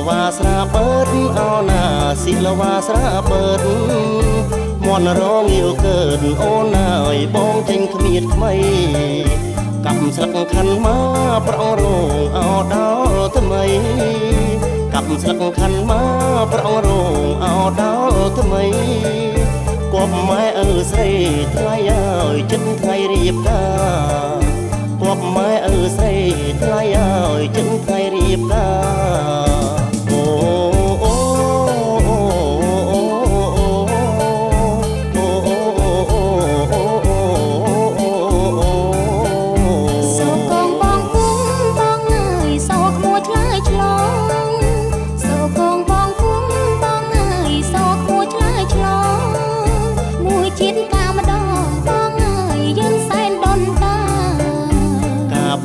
វាស្រាបឺតអោណាសិលវាស្រាបឺតមន់រងៀវកើនអូនអើយបងចេញគ្មៀតថ្មីកាប់ស្លឹកខាន់មកប្រងរងអោដល់ថ្មីកាប់ស្លឹកខាន់មកប្រងរងអោដល់ថ្មីគប់ម៉ែឪស្រីថ្លៃអើយចិត្តថ្ងៃរៀបការគប់ម៉ែឪស្រីថ្លៃអើយចិត្តថ្ងៃរៀបការអូ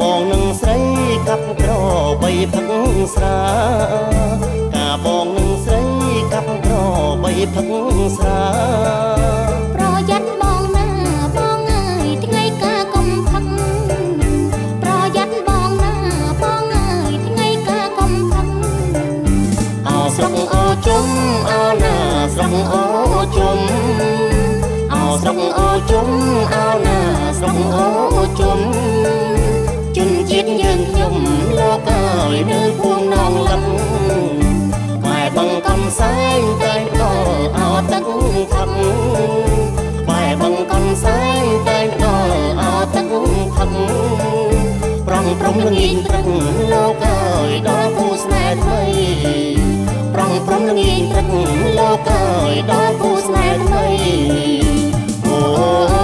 បងនឹងស្រីកាប់ក្របីផឹកស្រាកាបងនឹងស្រីកាប់ក្របីផឹកស្រាប្រយ័ត្នបងណាបងអើយថ្ងៃកាកុំផឹកប្រយ័ត្នបងណាបងអើយថ្ងៃកាកុំផឹកអោស្រុកអូជុំអោណាស្រុកអូជុំអោស្រុកអូជុំអោណាស្រុកអូជុំជនជាតិយើងខ្ញុំលោកអើយនៅពួងនងលឹកក្បែរបង្កំសែងតែដល់អោទឹកផឹកក្បែរបង្កំសែងតែដល់អោទឹកផឹកប្រងព្រំល្ងាញព្រឹកលោកអើយដល់គូស្នេហ៍ថ្មីប្រងព្រំល្ងាញព្រឹកលោកអើយដល់គូស្នេហ៍ថ្មីអូ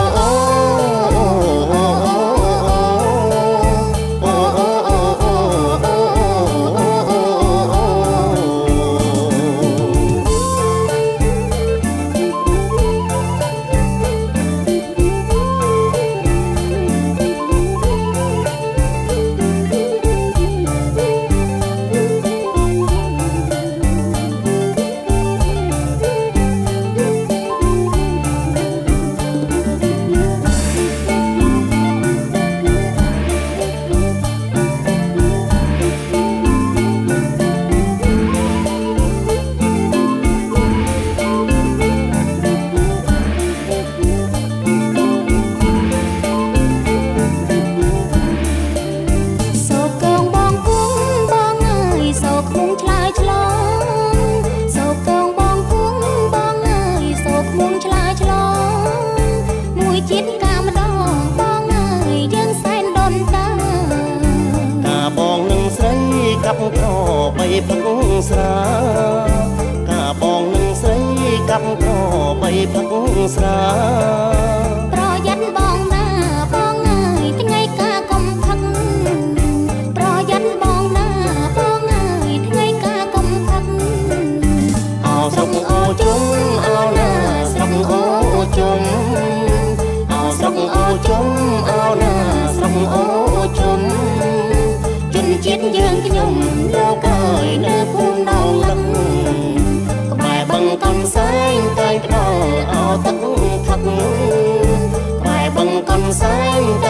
ជាតិកាម្ដងបងអើយយើងសែនដុនតាកាបងនឹងស្រីកាប់ក្របីផឹកស្រាកាបងនឹងស្រីកាប់ក្របីផឹកស្រាប្រយ័ត្នបងណាបងអើយថ្ងៃកាកុំផឹកប្រយ័ត្នបងណាបងអើយថ្ងៃកាកុំផឹកអោស្រុកអូជុំអោណាស្រុកអូជុំស្រុកអូជុំអោណាស្រុកអូជុំជនជាតិយើងខ្ញុំលោកអើយនៅភូមិដងលឹកក្បែរបង្កំសែងតែដល់អោទឹកផឹកក្បែរបង្កំសែងតែ